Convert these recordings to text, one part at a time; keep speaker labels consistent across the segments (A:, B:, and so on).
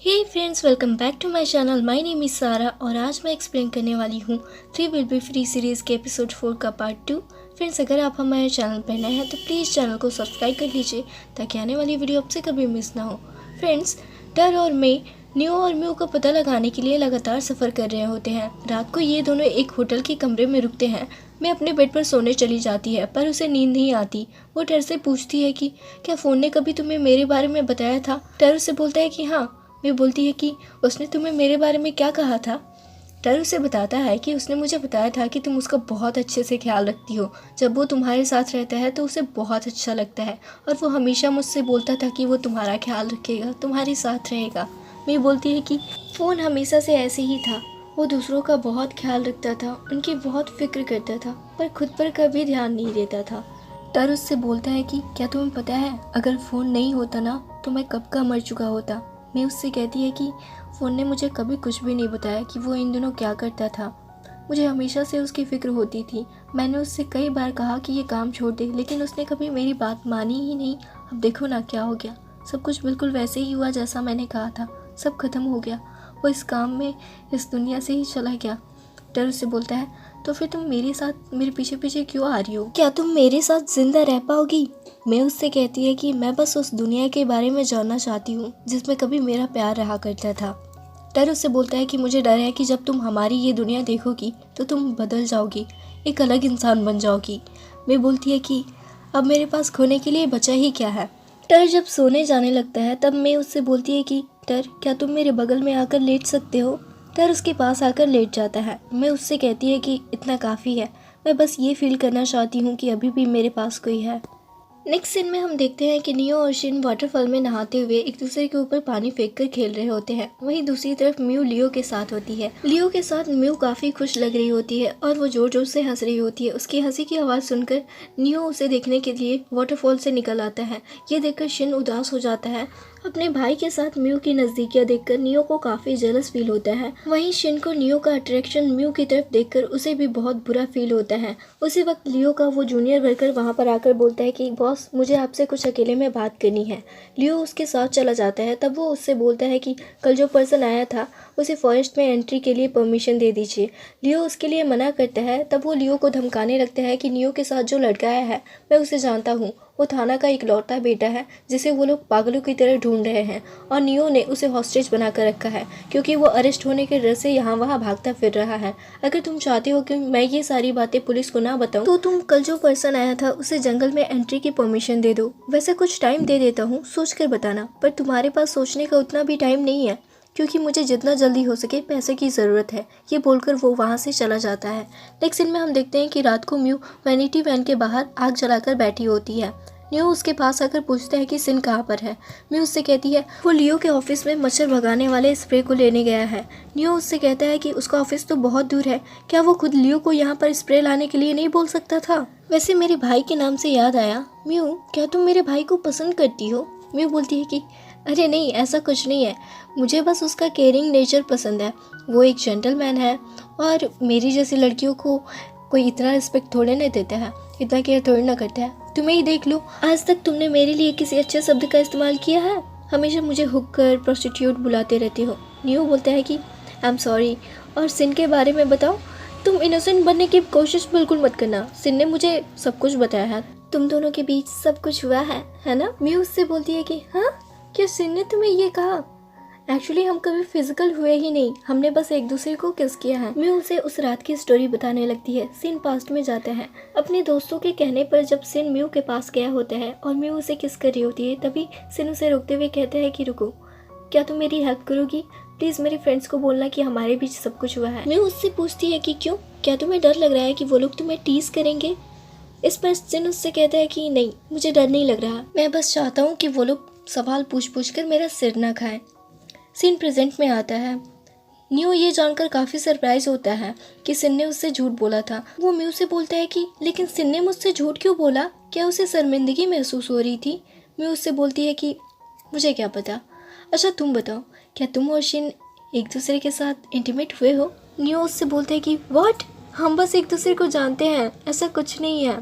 A: Hey friends, welcome back to my channel. My name is Sara और आज मैं explain करने वाली हूँ 3 विल बी फ्री सीरीज़ के एपिसोड 4 का पार्ट 2। फ्रेंड्स, अगर आप हमारे चैनल पर नए हैं तो प्लीज़ चैनल को सब्सक्राइब कर लीजिए ताकि आने वाली वीडियो आपसे कभी मिस ना हो। फ्रेंड्स, टर और मे नियो और म्यू का पता लगाने के लिए लगातार सफ़र कर रहे होते हैं। रात को ये दोनों एक होटल के कमरे में रुकते हैं। मैं अपने बेड पर सोने चली जाती है पर उसे नींद नहीं आती। वो टर से पूछती है कि क्या फ़ोन ने कभी तुम्हें मेरे बारे में बताया था। टर उसे बोलता है कि हाँ। मैं बोलती है कि उसने तुम्हें मेरे बारे में क्या कहा था। टर उसे बताता है कि उसने मुझे बताया था कि तुम उसका बहुत अच्छे से ख्याल रखती हो। जब वो तुम्हारे साथ रहता है तो उसे बहुत अच्छा लगता है और वो हमेशा मुझसे बोलता था कि वो तुम्हारा ख्याल रखेगा, तुम्हारे साथ रहेगा। मैं बोलती है कि फ़ोन हमेशा से ऐसे ही था। वो दूसरों का बहुत ख्याल रखता था, उनकी बहुत फिक्र करता था पर खुद पर कभी ध्यान नहीं देता था। टर उससे बोलता है कि क्या तुम्हें पता है, अगर फ़ोन नहीं होता ना तो मैं कब का मर चुका होता। मैं उससे कहती है कि फ़ोन ने मुझे कभी कुछ भी नहीं बताया कि वो इन दिनों क्या करता था। मुझे हमेशा से उसकी फ़िक्र होती थी। मैंने उससे कई बार कहा कि ये काम छोड़ दे लेकिन उसने कभी मेरी बात मानी ही नहीं। अब देखो ना क्या हो गया। सब कुछ बिल्कुल वैसे ही हुआ जैसा मैंने कहा था। सब खत्म हो गया। वो इस काम में इस दुनिया से ही चला गया। टर उससे बोलता है तो फिर तुम मेरे साथ मेरे पीछे पीछे क्यों आ रही हो? क्या तुम मेरे साथ जिंदा रह पाओगी? मैं उससे कहती है कि मैं बस उस दुनिया के बारे में जानना चाहती हूँ जिसमें कभी मेरा प्यार रहा करता था। टर उससे बोलता है कि मुझे डर है कि जब तुम हमारी ये दुनिया देखोगी तो तुम बदल जाओगी, एक अलग इंसान बन जाओगी। मैं बोलती है कि अब मेरे पास खोने के लिए बचा ही क्या है। टर जब सोने जाने लगता है तब मैं उससे बोलती है कि टर, क्या तुम मेरे बगल में आकर लेट सकते हो? टर उसके पास आकर लेट जाता है। मैं उससे कहती है कि इतना काफ़ी है, मैं बस ये फील करना चाहती हूँ कि अभी भी मेरे पास कोई है। नेक्स्ट सीन में हम देखते हैं कि नियो और शिन वाटरफॉल में नहाते हुए एक दूसरे के ऊपर पानी फेंक कर खेल रहे होते हैं। वहीं दूसरी तरफ म्यू लियो के साथ होती है। लियो के साथ म्यू काफ़ी खुश लग रही होती है और वो जोर जोर से हंस रही होती है। उसकी हंसी की आवाज़ सुनकर नियो उसे देखने के लिए वाटरफॉल से निकल आता है। ये देखकर शिन उदास हो जाता है। अपने भाई के साथ म्यू की नज़दीकियाँ देखकर नियो को काफ़ी जेलस फील होता है। वहीं शिन को नियो का अट्रैक्शन म्यू की तरफ देखकर उसे भी बहुत बुरा फील होता है। उसी वक्त लियो का वो जूनियर वर्कर वहाँ पर आकर बोलता है कि बॉस, मुझे आपसे कुछ अकेले में बात करनी है। लियो उसके साथ चला जाता है। तब वो उससे बोलता है कि कल जो पर्सन आया था उसे फॉरेस्ट में एंट्री के लिए परमिशन दे दीजिए। लियो उसके लिए मना करता है। तब वो लियो को धमकाने लगता है कि नियो के साथ जो लड़का आया है मैं उसे जानता हूँ। वो थाना का इकलौता बेटा है जिसे वो लोग पागलों की तरह ढूंढ रहे हैं और नियो ने उसे हॉस्टेज बना कर रखा है क्योंकि वो अरेस्ट होने के डर से यहाँ वहाँ भागता फिर रहा है। अगर तुम चाहते हो कि मैं ये सारी बातें पुलिस को ना बताऊं तो तुम कल जो पर्सन आया था उसे जंगल में एंट्री की परमिशन दे दो। वैसे कुछ टाइम दे देता हूँ, सोच कर बताना, पर तुम्हारे पास सोचने का उतना भी टाइम नहीं है क्योंकि मुझे जितना जल्दी हो सके पैसे की ज़रूरत है। ये बोलकर वो वहाँ से चला जाता है। नेक्स्ट सीन में हम देखते हैं कि रात को म्यू वैनिटी वैन के बाहर आग जलाकर बैठी होती है। नियो उसके पास आकर पूछता है कि सिन कहाँ पर है। म्यू उससे कहती है वो लियो के ऑफिस में मच्छर भगाने वाले स्प्रे को लेने गया है। नियो उससे कहता है कि उसका ऑफिस तो बहुत दूर है, क्या वो खुद लियो को यहाँ पर स्प्रे लाने के लिए नहीं बोल सकता था? वैसे मेरे भाई के नाम से याद आया, म्यू, क्या तुम मेरे भाई को पसंद करती हो? म्यू बोलती है कि अरे नहीं, ऐसा कुछ नहीं है, मुझे बस उसका केयरिंग नेचर पसंद है। वो एक जेंटलमैन है और मेरी जैसी लड़कियों को कोई इतना रिस्पेक्ट थोड़े नहीं देता है, इतना केयर थोड़ी ना करता है। तुम्हें ही देख लो, आज तक तुमने मेरे लिए किसी अच्छे शब्द का इस्तेमाल किया है? हमेशा मुझे हुक्कर, प्रोस्टिट्यूट बुलाते रहते हो। नियो बोलता है कि आई एम सॉरी। और सिन के बारे में बताओ, तुम इनोसेंट बनने की कोशिश बिल्कुल मत करना। सिन ने मुझे सब कुछ बताया है, तुम दोनों के बीच सब कुछ हुआ है ना? म्यू उससे बोलती है कि हाँ, क्या सिन ने तुम्हें ये कहा? एक्चुअली हम कभी फिजिकल हुए ही नहीं, हमने बस एक दूसरे को किस किया है। मैं उसे उस रात की स्टोरी बताने लगती है। सिन पास्ट में जाता है। अपने दोस्तों के कहने पर जब सिन म्यू के पास गया होता है और म्यू उसे किस कर रही होती है तभी सिन उसे रोकते हुए कहता है कि रुको, क्या तुम मेरी हेल्प करोगी? प्लीज़ मेरे फ्रेंड्स को बोलना कि हमारे बीच सब कुछ हुआ है। म्यू उससे पूछती है कि क्यों, क्या तुम्हें डर लग रहा है कि वो लोग तुम्हें टीज करेंगे? इस पर सिन उससे कहता है कि नहीं, मुझे डर नहीं लग रहा, मैं बस चाहता हूँ कि वो लोग सवाल पूछ कर मेरा सिर ना खाएं। सीन प्रेजेंट में आता है। न्यू ये जानकर काफ़ी सरप्राइज होता है कि सिन ने उससे झूठ बोला था। वो म्यू से बोलता है कि लेकिन सिन ने मुझसे झूठ क्यों बोला? क्या उसे शर्मिंदगी महसूस हो रही थी? म्यू उससे बोलती है कि मुझे क्या पता। अच्छा तुम बताओ, क्या तुम और शिन एक दूसरे के साथ इंटीमेट हुए हो? न्यू उससे बोलता है कि व्हाट, हम बस एक दूसरे को जानते हैं, ऐसा कुछ नहीं है।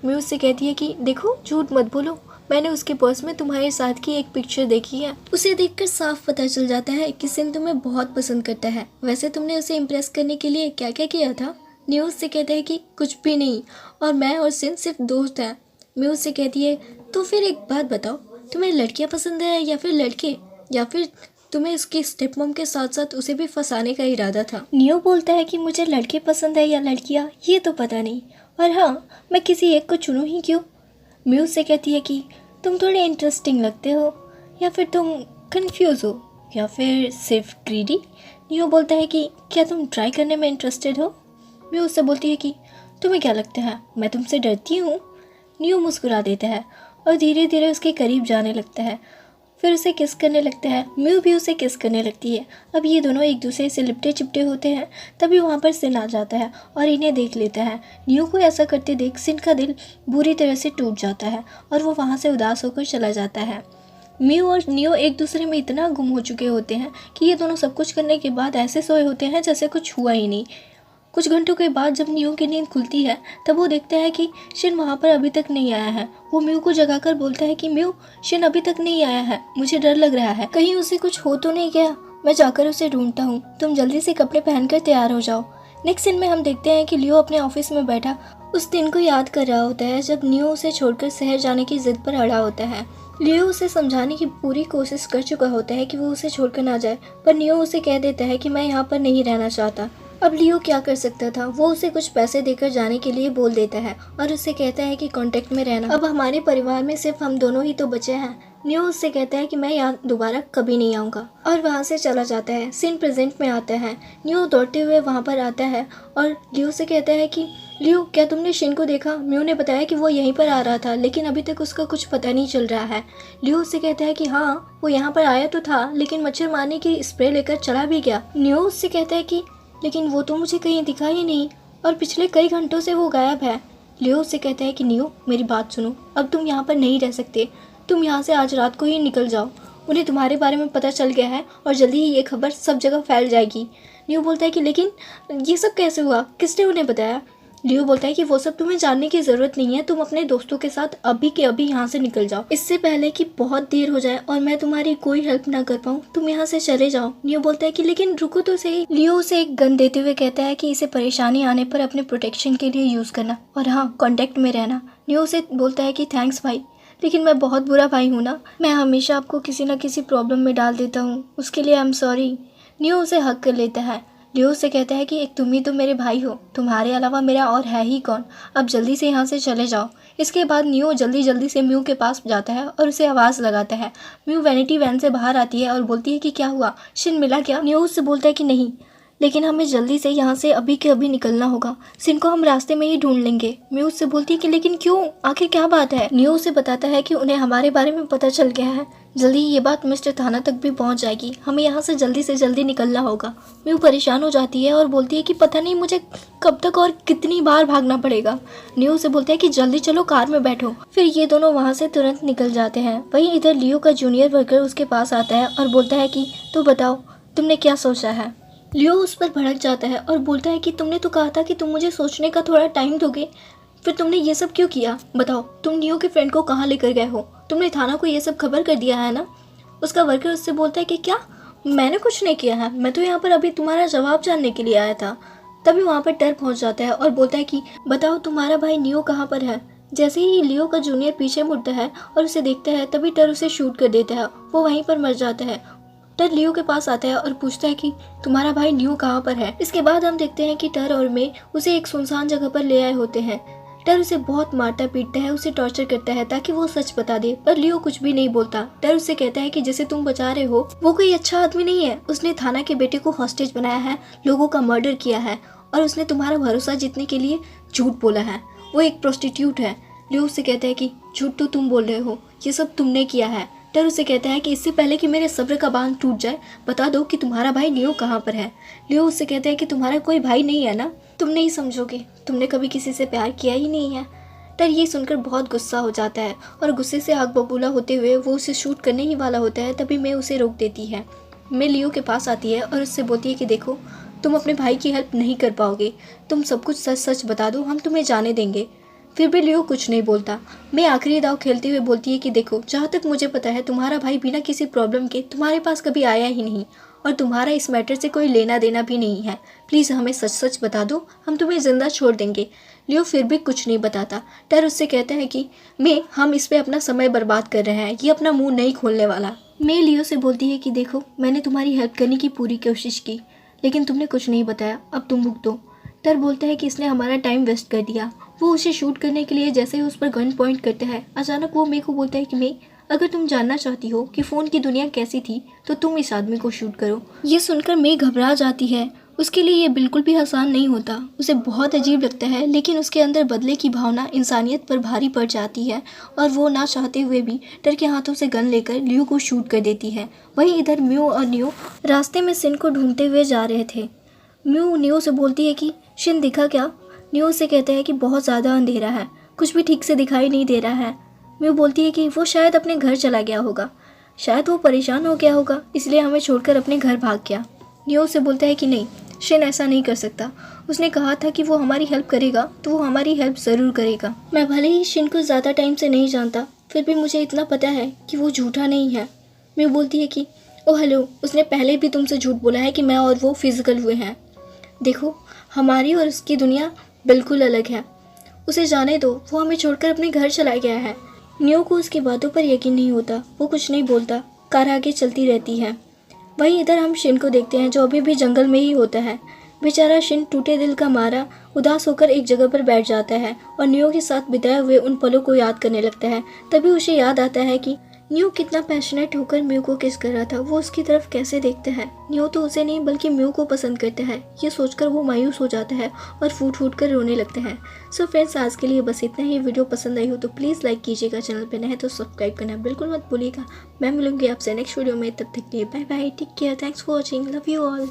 A: म्यू उससे कहती है कि देखो, झूठ मत बोलो, मैंने उसके पर्स में तुम्हारे साथ की एक पिक्चर देखी है। उसे देखकर साफ पता चल जाता है कि सिन तुम्हें बहुत पसंद करता है। वैसे तुमने उसे इम्प्रेस करने के लिए क्या क्या किया था? न्यू उससे कहता है कि कुछ भी नहीं, और मैं और सिन सिर्फ दोस्त हैं। म्यू उससे कहती है तो फिर एक बात बताओ, तुम्हें लड़कियाँ पसंद है या फिर लड़के, या फिर तुम्हें उसकी स्टेप मॉम के साथ साथ उसे भी फंसाने का इरादा था? नियो बोलता है कि मुझे लड़के पसंद है या लड़कियाँ ये तो पता नहीं, और हाँ, मैं किसी एक को चुनूँ ही क्यों? म्यू से कहती है कि तुम थोड़े इंटरेस्टिंग लगते हो, या फिर तुम कंफ्यूज हो, या फिर सिर्फ ग्रीडी। नियो बोलता है कि क्या तुम ट्राई करने में इंटरेस्टेड हो? म्यू उससे बोलती है कि तुम्हें क्या लगता है मैं तुमसे डरती हूँ? नियो मुस्कुरा देता है और धीरे धीरे उसके करीब जाने लगता है, फिर उसे किस करने लगता है। म्यू भी उसे किस करने लगती है। अब ये दोनों एक दूसरे से लिपटे चिपटे होते हैं, तभी वहाँ पर सिन आ जाता है और इन्हें देख लेता है। न्यू को ऐसा करते देख सिन का दिल बुरी तरह से टूट जाता है और वो वहाँ से उदास होकर चला जाता है। म्यू और नियो एक दूसरे में इतना गुम हो चुके होते हैं कि ये दोनों सब कुछ करने के बाद ऐसे सोए होते हैं जैसे कुछ हुआ ही नहीं। कुछ घंटों के बाद जब नियो की नींद खुलती है तब वो देखता है कि शिन वहाँ पर अभी तक नहीं आया है। वो म्यू को जगाकर बोलता है कि म्यू, शिन अभी तक नहीं आया है, मुझे डर लग रहा है, कहीं उसे कुछ हो तो नहीं गया। मैं जाकर उसे ढूंढता हूँ, तुम जल्दी से कपड़े पहनकर तैयार हो जाओ। नेक्स्ट सीन में हम देखते हैं कि लियो अपने ऑफिस में बैठा उस दिन को याद कर रहा होता है जब नियो उसे छोड़कर शहर जाने की जिद पर अड़ा होता है। लियो उसे समझाने की पूरी कोशिश कर चुका होता है कि वो उसे छोड़कर ना जाए, पर नियो उसे कह देता है कि मैं यहाँ पर नहीं रहना चाहता। अब लियो क्या कर सकता था, वो उसे कुछ पैसे देकर जाने के लिए बोल देता है और उससे कहता है कि कांटेक्ट में रहना, अब हमारे परिवार में सिर्फ हम दोनों ही तो बचे हैं। नियो उससे कहता है कि मैं यहाँ दोबारा कभी नहीं आऊँगा और वहाँ से चला जाता है। सीन प्रेजेंट में आता है। नियो दौड़ते हुए वहाँ पर आता है और लियो से कहता है कि लियो, क्या तुमने शिन को देखा? म्यू ने बताया कि वो यहीं पर आ रहा था, लेकिन अभी तक उसका कुछ पता नहीं चल रहा है। लियो उससे कहता है कि हाँ, वो यहाँ पर आया तो था, लेकिन मच्छर मारने की स्प्रे लेकर चला भी गया। नियो उससे कहता है कि लेकिन वो तो मुझे कहीं दिखा ही नहीं और पिछले कई घंटों से वो गायब है। लियो उससे कहता है कि नियो, मेरी बात सुनो, अब तुम यहाँ पर नहीं रह सकते, तुम यहाँ से आज रात को ही निकल जाओ। उन्हें तुम्हारे बारे में पता चल गया है और जल्दी ही ये खबर सब जगह फैल जाएगी। लियो बोलता है कि लेकिन ये सब कैसे हुआ, किसने उन्हें बताया? लियो बोलता है कि वो सब तुम्हें जानने की जरूरत नहीं है, तुम अपने दोस्तों के साथ अभी के अभी यहाँ से निकल जाओ, इससे पहले कि बहुत देर हो जाए और मैं तुम्हारी कोई हेल्प ना कर पाऊँ, तुम यहाँ से चले जाओ। लियो बोलता है कि लेकिन रुको तो सही। लियो उसे एक गन देते हुए कहता है कि इसे परेशानी आने पर अपने प्रोटेक्शन के लिए यूज करना, और हाँ, कॉन्टेक्ट में रहना। लियो उसे बोलता है कि थैंक्स भाई, लेकिन मैं बहुत बुरा भाई हूँ ना, मैं हमेशा आपको किसी न किसी प्रॉब्लम में डाल देता हूँ, उसके लिए आई एम सॉरी। नियो उसे हक कर लेता है। लियो से कहता है कि एक तुम ही तो मेरे भाई हो, तुम्हारे अलावा मेरा और है ही कौन, अब जल्दी से यहाँ से चले जाओ। इसके बाद नियो जल्दी जल्दी से म्यू के पास जाता है और उसे आवाज़ लगाता है। म्यू वैनिटी वैन से बाहर आती है और बोलती है कि क्या हुआ, शिन मिला क्या? नियो उससे बोलता है कि नहीं, लेकिन हमें जल्दी से यहाँ से अभी के अभी निकलना होगा, सिन को हम रास्ते में ही ढूंढ लेंगे। म्यू उससे बोलती है कि लेकिन क्यों, आखिर क्या बात है? नियो उसे बताता है कि उन्हें हमारे बारे में पता चल गया है, जल्दी ये बात मिस्टर थाना तक भी पहुंच जाएगी, हमें यहाँ से जल्दी निकलना होगा। म्यू परेशान हो जाती है और बोलती है कि पता नहीं मुझे कब तक और कितनी बार भागना पड़ेगा। नियो से बोलता है कि जल्दी चलो, कार में बैठो। फिर ये दोनों वहाँ से तुरंत निकल जाते हैं। वहीं इधर लियो का जूनियर वर्कर उसके पास आता है और बोलता है कि तो बताओ तुमने क्या सोचा है। लियो उस पर भड़क जाता है और बोलता है कि तुमने तो कहा था कि तुम मुझे सोचने का थोड़ा टाइम दोगे, फिर तुमने ये सब क्यों किया? बताओ, तुम नियो के फ्रेंड को कहाँ लेकर गए हो? तुमने थाना को ये सब खबर कर दिया है ना? उसका वर्कर उससे बोलता है कि क्या, मैंने कुछ नहीं किया है, मैं तो यहाँ पर अभी तुम्हारा जवाब जानने के लिए आया था। तभी वहाँ पर टर पहुँच जाता है और बोलता है कि बताओ तुम्हारा भाई नियो कहाँ पर है? जैसे ही लियो का जूनियर पीछे मुड़ता है और उसे देखता है, तभी टर उसे शूट कर देता है, वो वहीं पर मर जाता है। टर लियो के पास आता है और पूछता है कि तुम्हारा भाई नियो कहाँ पर है? इसके बाद हम देखते हैं कि टर और मे उसे एक सुनसान जगह पर ले आए होते हैं। टर उसे बहुत मारता पीटता है, उसे टॉर्चर करता है ताकि वो सच बता दे, पर लियो कुछ भी नहीं बोलता। टर उससे कहता है कि जिसे तुम बचा रहे हो वो कोई अच्छा आदमी नहीं है, उसने थाना के बेटे को हॉस्टेज बनाया है, लोगों का मर्डर किया है और उसने तुम्हारा भरोसा जीतने के लिए झूठ बोला है, वो एक प्रोस्टिट्यूट है। लियो उससे कहता है कि झूठ तो तुम बोल रहे हो, ये सब तुमने किया है। टर उसे कहता है कि इससे पहले कि मेरे सब्र का बांध टूट जाए, बता दो कि तुम्हारा भाई नियो कहाँ पर है। लियो उससे कहता है कि तुम्हारा कोई भाई नहीं है ना, तुम नहीं समझोगे, तुमने कभी किसी से प्यार किया ही नहीं है। टर ये सुनकर बहुत गुस्सा हो जाता है और गुस्से से आग बबूला होते हुए वो उसे शूट करने ही वाला होता है, तभी मैं उसे रोक देती है। मैं लियो के पास आती है और उससे बोलती है कि देखो, तुम अपने भाई की हेल्प नहीं कर पाओगे, तुम सब कुछ सच सच बता दो, हम तुम्हें जाने देंगे। फिर भी लियो कुछ नहीं बोलता। मैं आखिरी दाव खेलते हुए बोलती है कि देखो, जहाँ तक मुझे पता है तुम्हारा भाई बिना किसी प्रॉब्लम के तुम्हारे पास कभी आया ही नहीं और तुम्हारा इस मैटर से कोई लेना देना भी नहीं है। प्लीज़ हमें सच सच बता दो, हम तुम्हें ज़िंदा छोड़ देंगे। लियो फिर भी कुछ नहीं बताता। टर उससे कहते हैं कि हम इस पे अपना समय बर्बाद कर रहे हैं, ये अपना मुंह नहीं खोलने वाला। मैं लियो से बोलती है कि देखो, मैंने तुम्हारी हेल्प करने की पूरी कोशिश की लेकिन तुमने कुछ नहीं बताया, अब तुम भुगतो। टर बोलता है कि इसने हमारा टाइम वेस्ट कर दिया। वो उसे शूट करने के लिए जैसे ही उस पर गन पॉइंट करता है, अचानक वो मे को बोलता है कि अगर तुम जानना चाहती हो कि फ़ोन की दुनिया कैसी थी तो तुम इस आदमी को शूट करो। ये सुनकर मे घबरा जाती है। उसके लिए ये बिल्कुल भी आसान नहीं होता। उसे बहुत अजीब लगता है लेकिन उसके अंदर बदले की भावना इंसानियत पर भारी पड़ जाती है और वो ना चाहते हुए भी टर के हाथों से गन लेकर लियो को शूट कर देती है। वहीं इधर म्यू और नियो रास्ते में सिन को ढूंढते हुए जा रहे थे। म्यू नियो से बोलती है कि शिन दिखा क्या? नियो से कहता है कि बहुत ज़्यादा अंधेरा है, कुछ भी ठीक से दिखाई नहीं दे रहा है। म्यू बोलती है कि वो शायद अपने घर चला गया होगा, शायद वो परेशान हो गया होगा इसलिए हमें छोड़कर अपने घर भाग गया। नियो से बोलता है कि नहीं, शिन ऐसा नहीं कर सकता। उसने कहा था कि वो हमारी हेल्प करेगा तो वो हमारी हेल्प ज़रूर करेगा। मैं भले ही शिन को ज़्यादा टाइम से नहीं जानता, फिर भी मुझे इतना पता है कि वो झूठा नहीं है। म्यू बोलती है कि ओ हेलो, उसने पहले भी तुमसे झूठ बोला है कि मैं और वो फिजिकल हुए हैं। देखो, हमारी और उसकी दुनिया बिल्कुल अलग है, उसे जाने दो, वो हमें छोड़कर अपने घर चला गया है। नियो को उसकी बातों पर यकीन नहीं होता। वो कुछ नहीं बोलता, कार आगे चलती रहती है। वहीं इधर हम शिन को देखते हैं जो अभी भी जंगल में ही होता है। बेचारा शिन टूटे दिल का मारा उदास होकर एक जगह पर बैठ जाता है और नियो के साथ बिताए हुए उन पलों को याद करने लगता है। तभी उसे याद आता है कि नियो कितना पैशनेट होकर म्यू को किस कर रहा था, वो उसकी तरफ कैसे देखता है। नियो तो उसे नहीं बल्कि म्यू को पसंद करता है। ये सोचकर वो मायूस हो जाता है और फूट फूट कर रोने लगता है। सो फ्रेंड्स, आज के लिए बस इतना ही। वीडियो पसंद आई हो तो प्लीज़ लाइक कीजिएगा, चैनल पर नए हैं तो सब्सक्राइब करना बिल्कुल मत भूलिएगा। मैं मिलूंगी आपसे नेक्स्ट वीडियो में, तब तक के लिए bye bye, take care, thanks for watching, love you all.